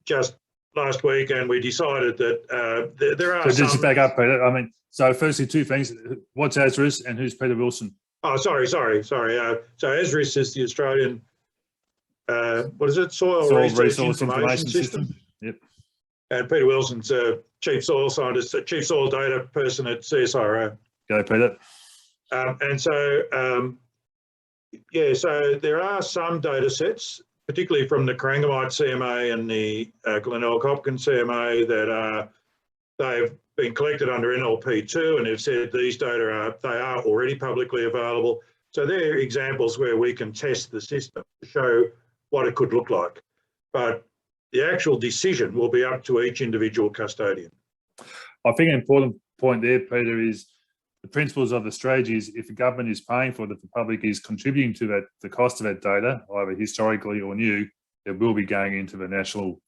just last week, and we decided that there are so just back up, Peter. I mean, so firstly, two things. What's ASRIS and who's Peter Wilson? Oh, sorry. So ASRIS is the Australian, what is it? Soil Resource Information System. Yep. And Peter Wilson's a chief soil scientist, a chief soil data person at CSIRO. Go, Peter. Yeah, so there are some data sets, particularly from the Corangamite CMA and the Glenelg Hopkins CMA, that they've been collected under NLP2, and they've said these data are already publicly available. So they're examples where we can test the system to show what it could look like. But the actual decision will be up to each individual custodian. I think an important point there, Peter, is the principles of the strategy is if the government is paying for it, if the public is contributing to that, the cost of that data, either historically or new, it will be going into the national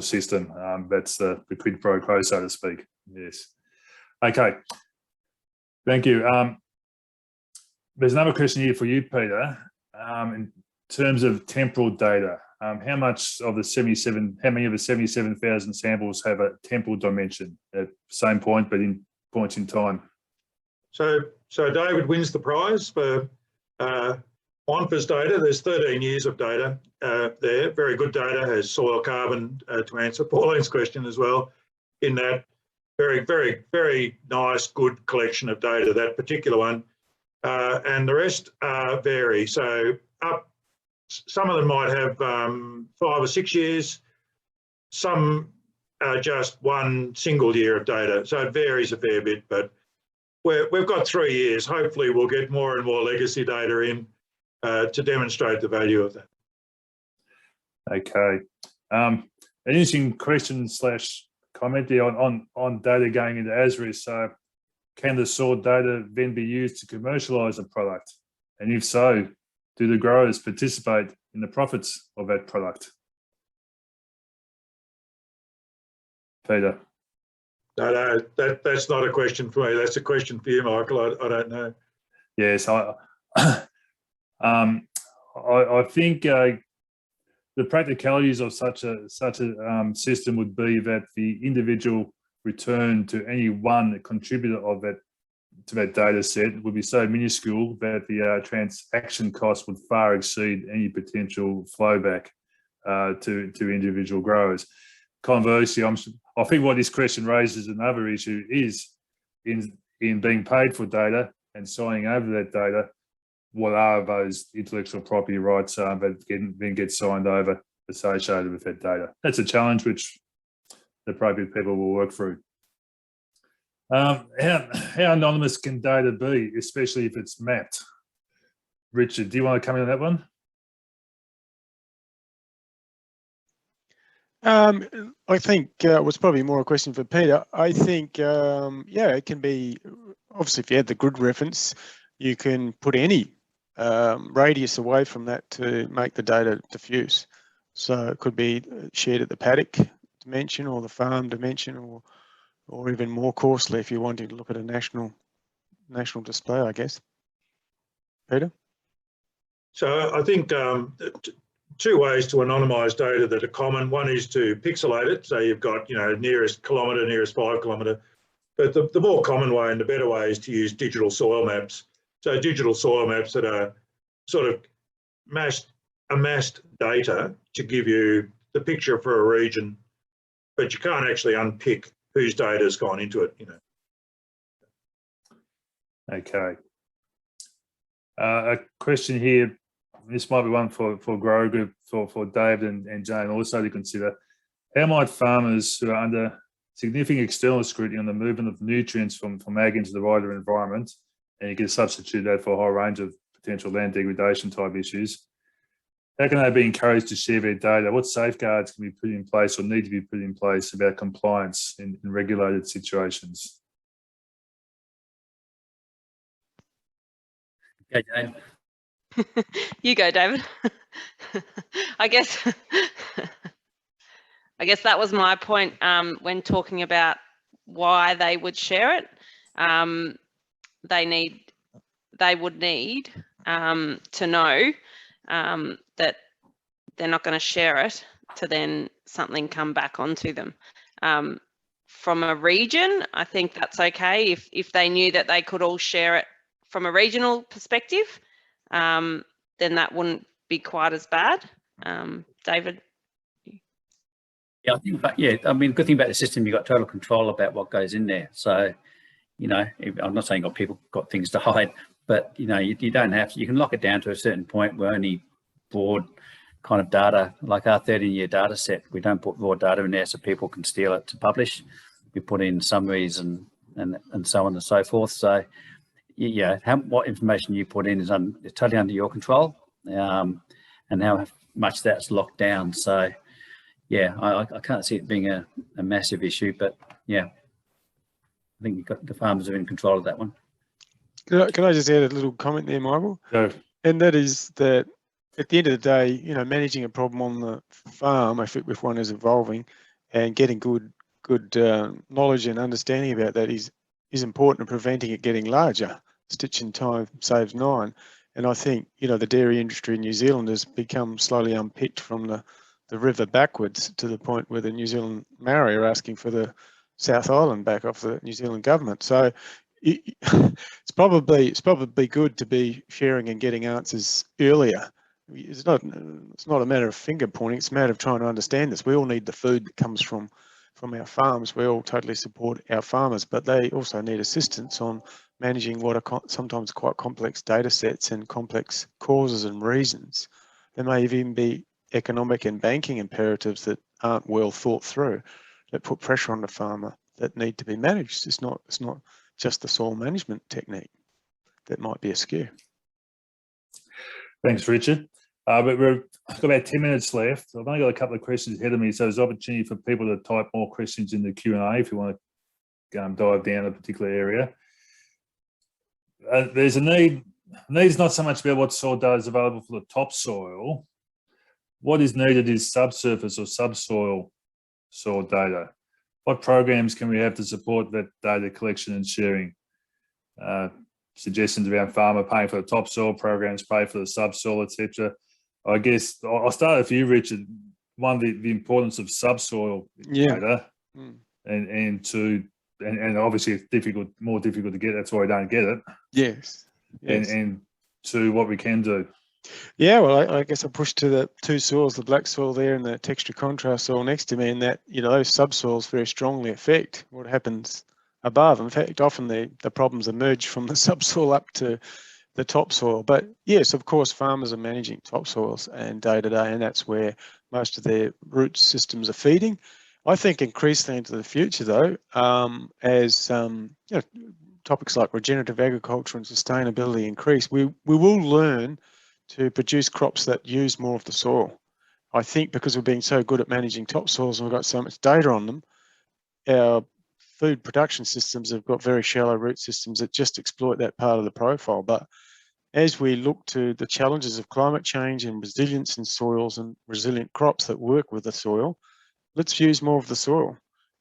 system. That's the quid pro quo, so to speak. Yes. Okay. Thank you. There's another question here for you, Peter. In terms of temporal data, how much of the 77,000 samples have a temporal dimension at same point, but in points in time? So David wins the prize for ONFA's data. There's 13 years of data there. Very good data, has soil carbon to answer Pauline's question as well. In that very, very, very nice, good collection of data, that particular one. And the rest vary. So some of them might have 5 or 6 years. Some just one single year of data. So it varies a fair bit, but we've got 3 years. Hopefully we'll get more and more legacy data in to demonstrate the value of that. Okay. An interesting question / comment there on data going into ASRIS. So can the soil data then be used to commercialise a product? And if so, do the growers participate in the profits of that product? Peter. No, that's not a question for me. That's a question for you, Michael. I don't know. Yes, I think the practicalities of such a system would be that the individual return to any one contributor of that to that data set would be so minuscule that the transaction cost would far exceed any potential flow back to individual growers. Conversely, I think what this question raises another issue is in being paid for data and signing over that data, what are those intellectual property rights that then get signed over associated with that data? That's a challenge which the appropriate people will work through. How anonymous can data be, especially if it's mapped? Richard, do you want to come in on that one? I think it was probably more a question for Peter. I think, yeah, it can be, obviously, if you had the grid reference, you can put any radius away from that to make the data diffuse. So it could be shared at the paddock dimension or the farm dimension, or even more coarsely if you're wanting to look at a national display, I guess. Peter? So I think two ways to anonymise data that are common. One is to pixelate it. So you've got, nearest kilometre, nearest 5 kilometre. But the more common way and the better way is to use digital soil maps. So digital soil maps that are sort of amassed data to give you the picture for a region, but you can't actually unpick whose data has gone into it, Okay. A question here. This might be one for Grow Group, for David and Jane also to consider. How might farmers who are under significant external scrutiny on the movement of nutrients from ag into the wider environment, and you can substitute that for a whole range of potential land degradation type issues, how can they be encouraged to share their data? What safeguards can be put in place or need to be put in place about compliance in regulated situations? Okay, Jane. You go, David. I guess that was my point when talking about why they would share it. They would need to know that they're not going to share it to then something come back onto them. From a region, I think that's okay if they knew that they could all share it from a regional perspective. Then that wouldn't be quite as bad. David? Yeah, I think, I mean, good thing about the system, you've got total control about what goes in there. So, I'm not saying people got things to hide, but, you don't have to. You can lock it down to a certain point. We're only broad kind of data, like our 13-year data set. We don't put raw data in there so people can steal it to publish. We put in summaries and so on and so forth. So, yeah, what information you put in is totally under your control, and how much that's locked down. So, yeah, I can't see it being a massive issue, but yeah, I think you've got the farmers are in control of that one. Can I just add a little comment there, Michael? Go. And that is that at the end of the day, managing a problem on the farm, if one is evolving, and getting good knowledge and understanding about that is important in preventing it getting larger. Stitch in time saves 9. And I think, the dairy industry in New Zealand has become slowly unpicked from the river backwards to the point where the New Zealand Maori are asking for the South Island back off the New Zealand government. So it's probably good to be sharing and getting answers earlier. It's not a matter of finger pointing. It's a matter of trying to understand this. We all need the food that comes from our farms. We all totally support our farmers, but they also need assistance on managing what are sometimes quite complex data sets and complex causes and reasons. There may even be economic and banking imperatives that aren't well thought through, that put pressure on the farmer, that need to be managed. It's not just the soil management technique that might be askew. Thanks, Richard. But we've got about 10 minutes left. I've only got a couple of questions ahead of me, so there's opportunity for people to type more questions in the Q&A if you want to dive down a particular area. There's a need. Need's not so much about what soil data is available for the topsoil. What is needed is subsurface or subsoil soil data. What programs can we have to support that data collection and sharing? Suggestions around farmer paying for the topsoil, programs pay for the subsoil, etc. I guess I'll start with you, Richard. One, the importance of subsoil data, and two, and obviously it's difficult, more difficult to get. That's why we don't get it. Yes. Yes. And to what we can do. Yeah, well, I guess I pushed to the two soils, the black soil there and the texture contrast soil next to me, and that, you know, those subsoils very strongly affect what happens above. In fact, often the problems emerge from the subsoil up to the topsoil. But yes, of course, farmers are managing topsoils and day to day, and that's where most of their root systems are feeding. I think increasingly into the future, though, as you know, topics like regenerative agriculture and sustainability increase, we will learn to produce crops that use more of the soil. I think because we're being so good at managing topsoils and we've got so much data on them, our food production systems have got very shallow root systems that just exploit that part of the profile. But as we look to the challenges of climate change and resilience in soils and resilient crops that work with the soil, let's use more of the soil.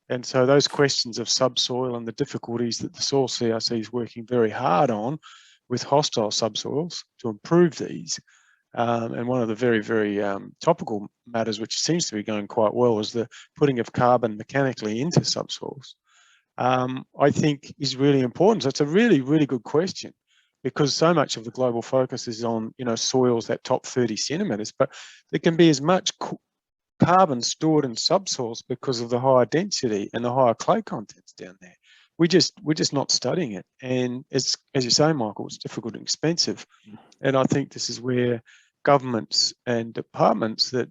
And so those questions of subsoil and the difficulties that the Soil CRC is working very hard on with hostile subsoils to improve these. And one of the very, very topical matters, which seems to be going quite well, is the putting of carbon mechanically into subsoils. I think is really important. So it's a really, really good question, because so much of the global focus is on, you know, soils, that top 30 centimetres, but there can be as much carbon stored in subsoils because of the higher density and the higher clay contents down there. We're just not studying it, and as you say, Michael, it's difficult and expensive. And I think this is where governments and departments that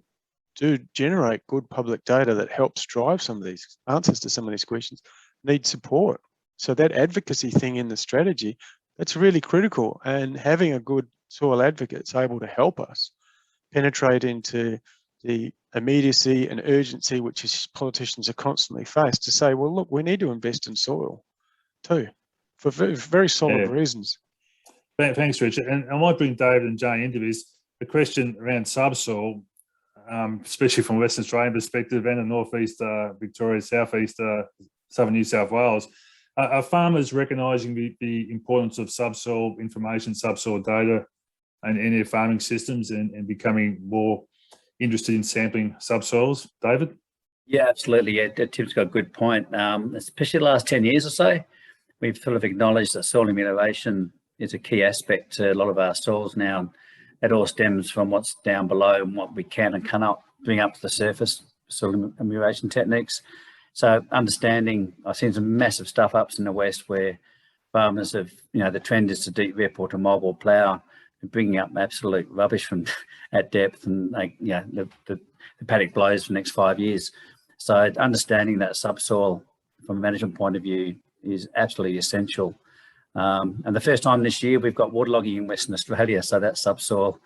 do generate good public data that helps drive some of these answers to some of these questions need support. So that advocacy thing in the strategy, that's really critical, and having a good soil advocate is able to help us penetrate into the immediacy and urgency which is politicians are constantly faced, to say, well, look, we need to invest in soil too, for very, very solid reasons. Thanks, Richard. And I might bring David and Jane into this. The question around subsoil, especially from Western Australian perspective and the northeast Victoria, southeast southern New South Wales, are farmers recognising the importance of subsoil information, subsoil data, and in their farming systems, and becoming more interested in sampling subsoils? David? Yeah, absolutely. Yeah, Tim's got a good point. Especially the last 10 years or so, we've sort of acknowledged that soil amelioration is a key aspect to a lot of our soils now. And it all stems from what's down below and what we can and cannot bring up to the surface, soil amelioration techniques. So understanding, I've seen some massive stuff ups in the West where farmers have, you know, the trend is to deep rip or to mob or plough, bringing up absolute rubbish from at depth, and like, you know, the paddock blows for the next 5 years. So understanding that subsoil from a management point of view is absolutely essential. And the first time this year we've got waterlogging in Western Australia, so that subsoil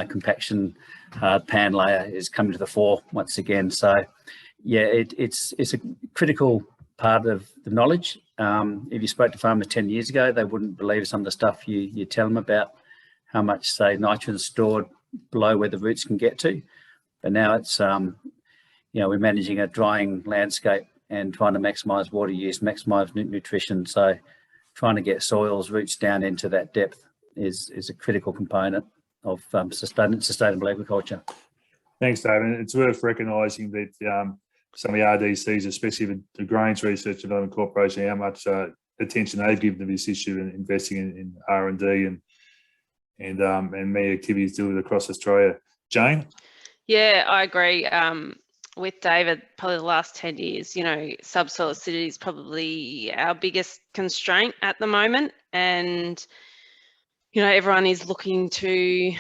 compaction pan layer is coming to the fore once again. So yeah, it's a critical part of the knowledge. If you spoke to farmers 10 years ago, they wouldn't believe some of the stuff you tell them about how much, say, nitrogen is stored below where the roots can get to. But now it's, you know, we're managing a drying landscape and trying to maximise water use, maximise nutrition. So trying to get soils, roots down into that depth is a critical component of sustainable agriculture. Thanks, David. It's worth recognising that some of the RDCs, especially the Grains Research and Development Corporation, how much attention they've given to this issue and investing in R&D and many activities delivered across Australia. Jane? Yeah, I agree with David. Probably the last 10 years, you know, subsoil acidity is probably our biggest constraint at the moment. And, you know, everyone is looking to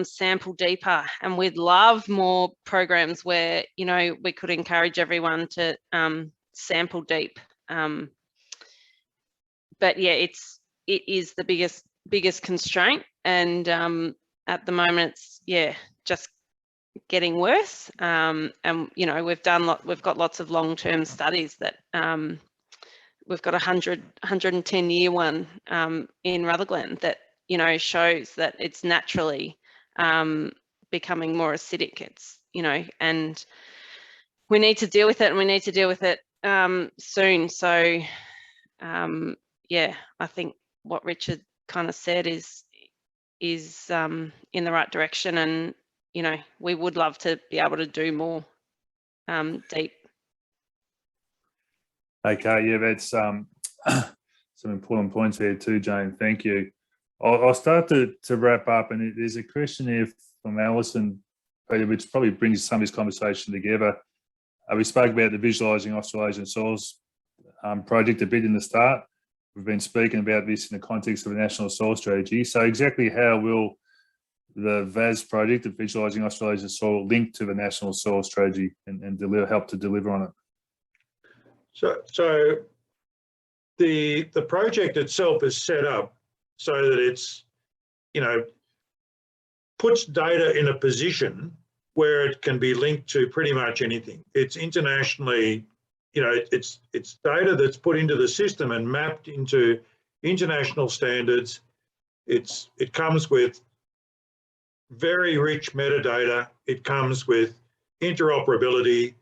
sample deeper, and we'd love more programs where, you know, we could encourage everyone to sample deep. But yeah, it is the biggest constraint, and at the moment it's just getting worse. And you know, we've got lots of long-term studies that we've got 110-year one in Rutherglen that, you know, shows that it's naturally becoming more acidic. It's, you know, and we need to deal with it, and we need to deal with it soon. So yeah, I think what Richard kind of said is in the right direction, and, you know, we would love to be able to do more deep. Okay, yeah, that's some important points there too, Jane. Thank you. I'll start to wrap up, and there's a question here from Alison, Peter, which probably brings some of this conversation together. We spoke about the Visualising Australasian Soils project a bit in the start. We've been speaking about this in the context of a national soil strategy. So exactly how will the VAS project, the Visualising Australasian Soil, link to the national soil strategy and help to deliver on it? So the project itself is set up so that it's, puts data in a position where it can be linked to pretty much anything. It's internationally, it's data that's put into the system and mapped into international standards. It comes with very rich metadata. It comes with interoperability,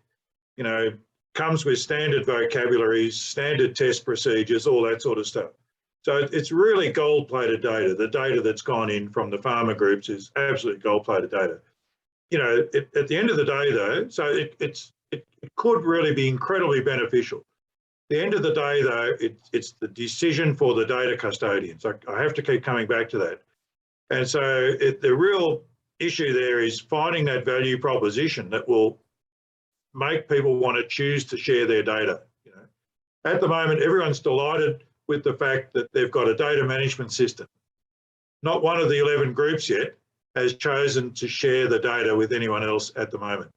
comes with standard vocabularies, standard test procedures, all that sort of stuff. So it's really gold-plated data. The data that's gone in from the farmer groups is absolutely gold-plated data. At the end of the day, though, so it could really be incredibly beneficial. At the end of the day, though, it's the decision for the data custodians. I have to keep coming back to that. And so the real issue there is finding that value proposition that will make people want to choose to share their data. At the moment, everyone's delighted with the fact that they've got a data management system. Not one of the 11 groups yet has chosen to share the data with anyone else at the moment.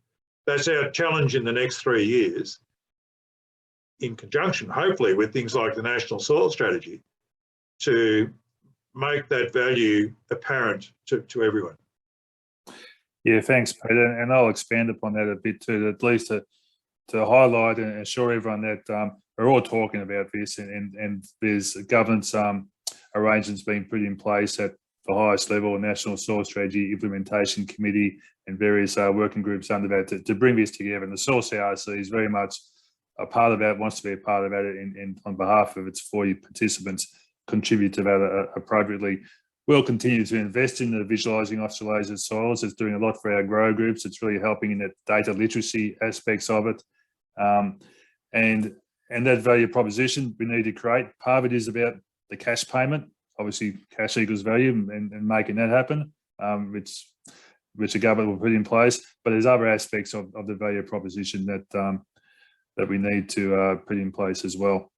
That's our challenge in the next 3 years, in conjunction, hopefully, with things like the National Soil Strategy, to make that value apparent to everyone. Yeah, thanks, Peter. And I'll expand upon that a bit too, at least to highlight and assure everyone that we're all talking about this, and there's governance arrangements being put in place at the highest level, National Soil Strategy Implementation Committee and various working groups under that to bring this together. And the Soil CRC is very much a part of that, wants to be a part of that, and on behalf of its 40 participants, contribute to that appropriately. We'll continue to invest in the Visualising Australasian Soils. It's doing a lot for our grow groups. It's really helping in the data literacy aspects of it. And that value proposition we need to create. Part of it is about the cash payment. Obviously, cash equals value, and making that happen, which the government will put in place. But there's other aspects of the value proposition that we need to put in place as well.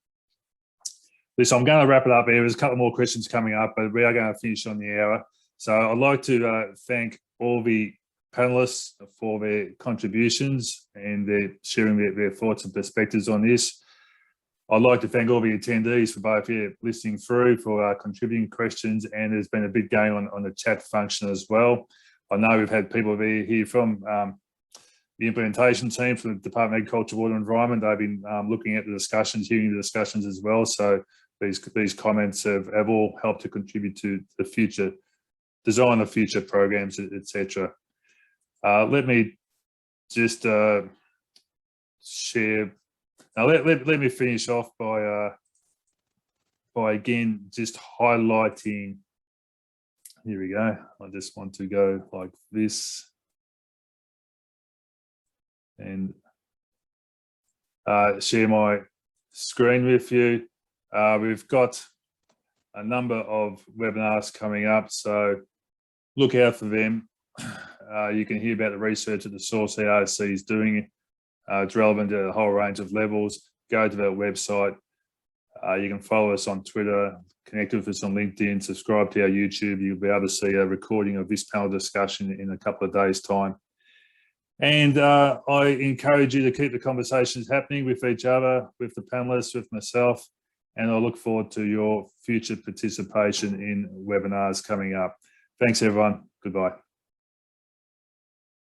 Listen, I'm going to wrap it up here. There's a couple more questions coming up, but we are going to finish on the hour. So I'd like to thank all the panellists for their contributions and their sharing their thoughts and perspectives on this. I'd like to thank all the attendees for both listening through, for contributing questions, and there's been a bit going on the chat function as well. I know we've had people here from the implementation team from the Department of Agriculture, Water and Environment. They've been looking at the discussions, hearing the discussions as well. So these comments have all helped to contribute to the future design of future programs, etc. Let me just share. Now let me finish off by again just highlighting. Here we go. I just want to go like this and share my screen with you. We've got a number of webinars coming up, so look out for them. You can hear about the research that the Soil CRC is doing. It's relevant to a whole range of levels. Go to our website. You can follow us on Twitter, connect with us on LinkedIn, subscribe to our YouTube. You'll be able to see a recording of this panel discussion in a couple of days' time. And I encourage you to keep the conversations happening with each other, with the panelists, with myself, and I look forward to your future participation in webinars coming up. Thanks, everyone. Goodbye.